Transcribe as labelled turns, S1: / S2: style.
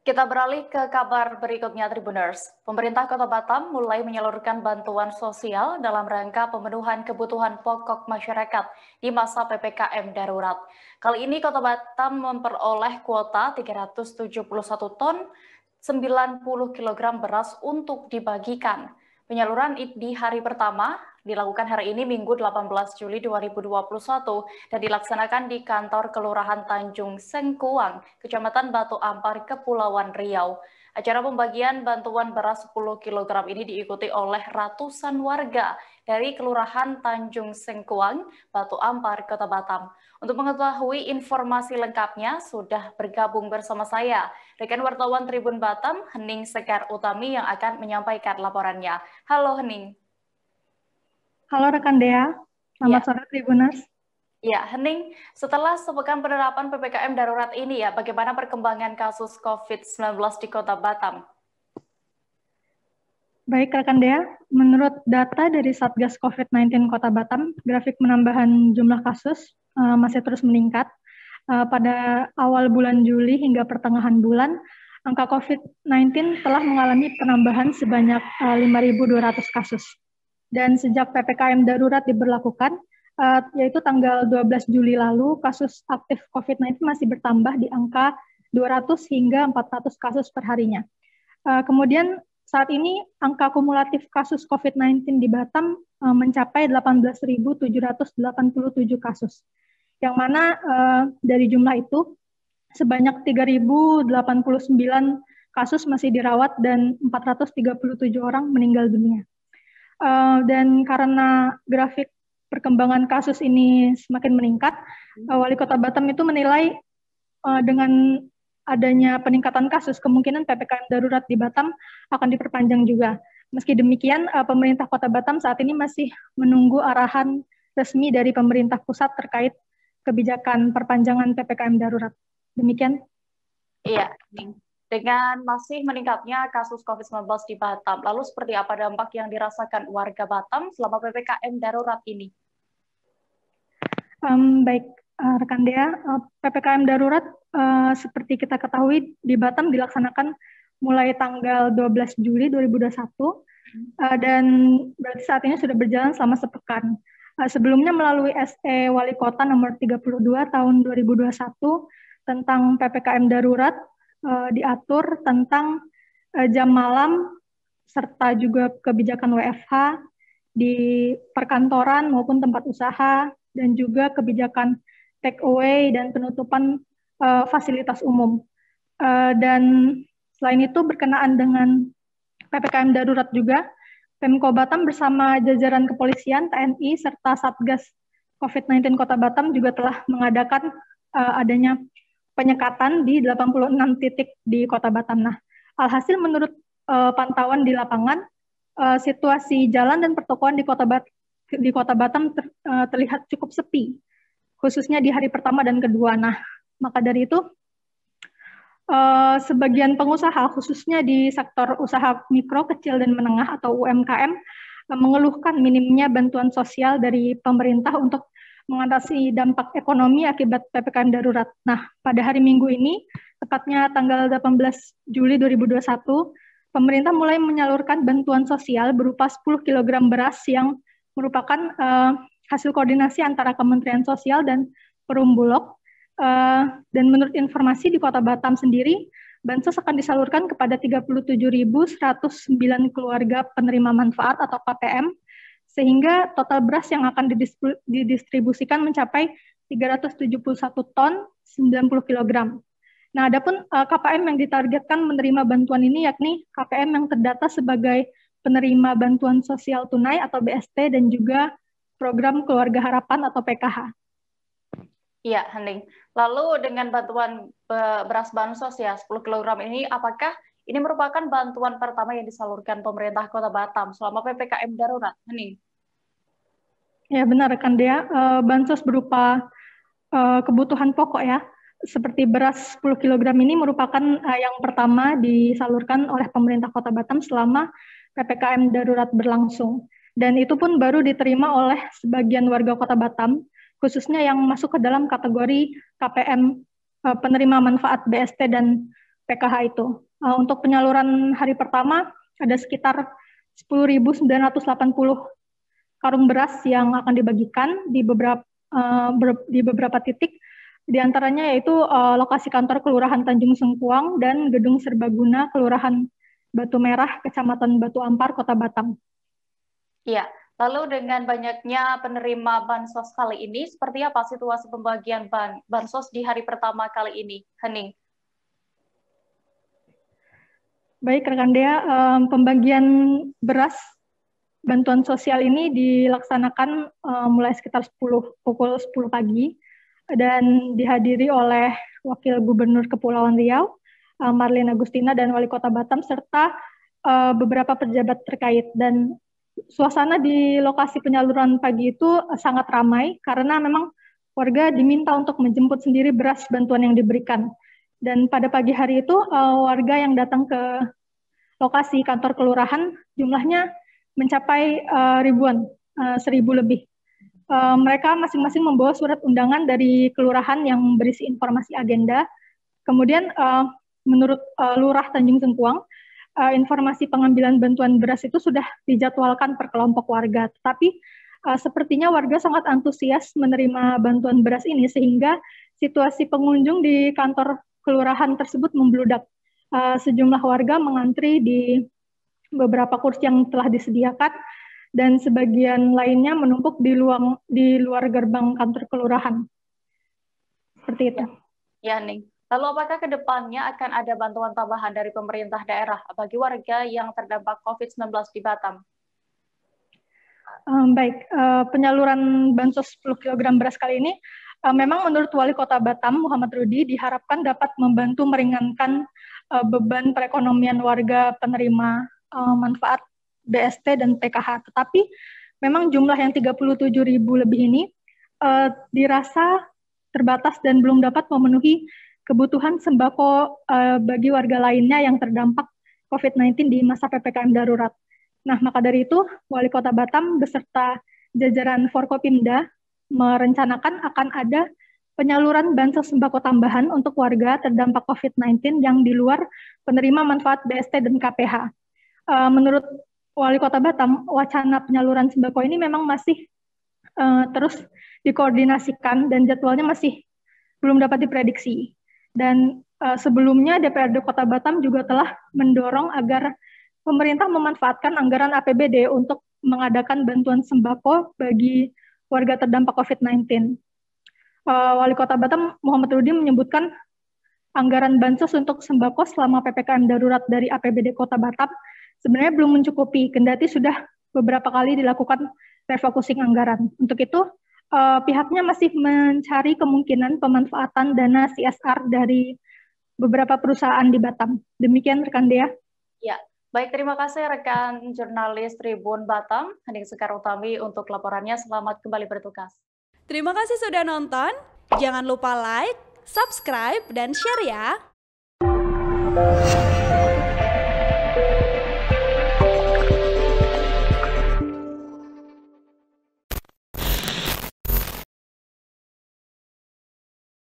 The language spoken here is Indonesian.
S1: Kita beralih ke kabar berikutnya, Tribuners. Pemerintah Kota Batam mulai menyalurkan bantuan sosial dalam rangka pemenuhan kebutuhan pokok masyarakat di masa PPKM darurat. Kali ini Kota Batam memperoleh kuota 371 ton 90 kg beras untuk dibagikan. Penyaluran di hari pertama dilakukan hari ini Minggu 18 Juli 2021 dan dilaksanakan di kantor Kelurahan Tanjung Sengkuang, Kecamatan Batu Ampar, Kepulauan Riau. Acara pembagian bantuan beras 10 kg ini diikuti oleh ratusan warga dari Kelurahan Tanjung Sengkuang, Batu Ampar, Kota Batam. Untuk mengetahui informasi lengkapnya, sudah bergabung bersama saya, rekan wartawan Tribun Batam, Hening Sekar Utami yang akan menyampaikan laporannya. Halo Hening.
S2: Halo rekan Dea, selamat sore Tribuners.
S1: Ya, Hening, setelah sepekan penerapan PPKM darurat ini bagaimana perkembangan kasus COVID-19 di Kota Batam?
S2: Baik rekan Dea, menurut data dari Satgas COVID-19 Kota Batam, grafik penambahan jumlah kasus masih terus meningkat. Pada awal bulan Juli hingga pertengahan bulan, angka COVID-19 telah mengalami penambahan sebanyak 5.200 kasus. Dan sejak PPKM darurat diberlakukan, yaitu tanggal 12 Juli lalu, kasus aktif COVID-19 masih bertambah di angka 200 hingga 400 kasus per harinya. Kemudian saat ini angka kumulatif kasus COVID-19 di Batam mencapai 18.787 kasus, yang mana dari jumlah itu sebanyak 3.089 kasus masih dirawat dan 437 orang meninggal dunia. Dan karena grafik perkembangan kasus ini semakin meningkat, Wali Kota Batam itu menilai dengan adanya peningkatan kasus, kemungkinan PPKM darurat di Batam akan diperpanjang juga. Meski demikian, pemerintah Kota Batam saat ini masih menunggu arahan resmi dari pemerintah pusat terkait kebijakan perpanjangan PPKM darurat. Demikian.
S1: Iya, dengan masih meningkatnya kasus COVID-19 di Batam, lalu seperti apa dampak yang dirasakan warga Batam selama PPKM darurat ini?
S2: Baik, rekan Dea, PPKM darurat seperti kita ketahui di Batam dilaksanakan mulai tanggal 12 Juli 2021 dan berarti saat ini sudah berjalan selama sepekan. Sebelumnya melalui SE Wali Kota nomor 32 tahun 2021 tentang PPKM darurat diatur tentang jam malam serta juga kebijakan WFH di perkantoran maupun tempat usaha dan juga kebijakan take away dan penutupan fasilitas umum. Dan selain itu berkenaan dengan PPKM darurat juga, Pemko Batam bersama jajaran kepolisian, TNI, serta Satgas COVID-19 Kota Batam juga telah mengadakan adanya penyekatan di 86 titik di Kota Batam. Nah, alhasil menurut pantauan di lapangan, situasi jalan dan pertokoan di Kota Batam terlihat cukup sepi, khususnya di hari pertama dan kedua. Nah, maka dari itu, sebagian pengusaha, khususnya di sektor usaha mikro, kecil, dan menengah atau UMKM, mengeluhkan minimnya bantuan sosial dari pemerintah untuk mengatasi dampak ekonomi akibat PPKM darurat. Nah, pada hari Minggu ini, tepatnya tanggal 18 Juli 2021, pemerintah mulai menyalurkan bantuan sosial berupa 10 kg beras yang merupakan hasil koordinasi antara Kementerian Sosial dan Perum Bulog. Dan menurut informasi di Kota Batam sendiri, bansos akan disalurkan kepada 37.109 keluarga penerima manfaat atau KPM, sehingga total beras yang akan didistribusikan mencapai 371 ton 90 kg. Nah, adapun KPM yang ditargetkan menerima bantuan ini yakni KPM yang terdata sebagai penerima bantuan sosial tunai atau BST dan juga program Keluarga Harapan atau PKH.
S1: Iya, Hening. Lalu dengan bantuan beras bansos 10 kg ini, apakah ini merupakan bantuan pertama yang disalurkan pemerintah Kota Batam selama PPKM darurat, Hening?
S2: Ya benar rekan Dea, bansos berupa kebutuhan pokok seperti beras 10 kg ini merupakan yang pertama disalurkan oleh pemerintah Kota Batam selama PPKM darurat berlangsung. Dan itu pun baru diterima oleh sebagian warga Kota Batam, khususnya yang masuk ke dalam kategori KPM penerima manfaat BST dan PKH itu. Untuk penyaluran hari pertama ada sekitar 10.980 karung beras yang akan dibagikan di beberapa titik, di antaranya yaitu lokasi kantor Kelurahan Tanjung Sengkuang dan Gedung Serbaguna Kelurahan Batu Merah, Kecamatan Batu Ampar, Kota Batam.
S1: Iya, lalu dengan banyaknya penerima bansos kali ini, seperti apa situasi pembagian bansos di hari pertama kali ini, Hening?
S2: Baik, rekan Dea, pembagian beras bantuan sosial ini dilaksanakan mulai sekitar pukul 10 pagi dan dihadiri oleh Wakil Gubernur Kepulauan Riau, Marlin Agustina, dan Wali Kota Batam, serta beberapa pejabat terkait. Dan suasana di lokasi penyaluran pagi itu sangat ramai karena memang warga diminta untuk menjemput sendiri beras bantuan yang diberikan. Dan pada pagi hari itu warga yang datang ke lokasi kantor kelurahan jumlahnya mencapai ribuan, 1.000 lebih. Mereka masing-masing membawa surat undangan dari kelurahan yang berisi informasi agenda. Kemudian menurut Lurah Tanjung Sengkuang, informasi pengambilan bantuan beras itu sudah dijadwalkan per kelompok warga. Tetapi sepertinya warga sangat antusias menerima bantuan beras ini sehingga situasi pengunjung di kantor kelurahan tersebut membludak. Sejumlah warga mengantri di beberapa kursi yang telah disediakan dan sebagian lainnya menumpuk di luar gerbang kantor kelurahan. Seperti itu.
S1: Ya, Ning. Lalu apakah ke depannya akan ada bantuan tambahan dari pemerintah daerah bagi warga yang terdampak COVID-19 di Batam?
S2: Baik, penyaluran bansos 10 kg beras kali ini memang menurut Wali Kota Batam, Muhammad Rudi, diharapkan dapat membantu meringankan beban perekonomian warga penerima manfaat BST dan PKH. Tetapi memang jumlah yang 37.000 lebih ini dirasa terbatas dan belum dapat memenuhi kebutuhan sembako bagi warga lainnya yang terdampak COVID-19 di masa PPKM darurat. Nah, maka dari itu, Wali Kota Batam beserta jajaran Forkopimda merencanakan akan ada penyaluran bansos sembako tambahan untuk warga terdampak COVID-19 yang di luar penerima manfaat BST dan KPH. Menurut Wali Kota Batam, wacana penyaluran sembako ini memang masih terus dikoordinasikan dan jadwalnya masih belum dapat diprediksi. Dan sebelumnya DPRD Kota Batam juga telah mendorong agar pemerintah memanfaatkan anggaran APBD untuk mengadakan bantuan sembako bagi warga terdampak COVID-19. Wali Kota Batam Muhammad Rudi menyebutkan anggaran bansos untuk sembako selama PPKM darurat dari APBD Kota Batam sebenarnya belum mencukupi, kendati sudah beberapa kali dilakukan refocusing anggaran. Untuk itu, pihaknya masih mencari kemungkinan pemanfaatan dana CSR dari beberapa perusahaan di Batam. Demikian rekan Dea.
S1: Ya, baik, terima kasih rekan jurnalis Tribun Batam, Hening Sekar Utami untuk laporannya. Selamat kembali bertugas.
S3: Terima kasih sudah nonton. Jangan lupa like, subscribe, dan share ya.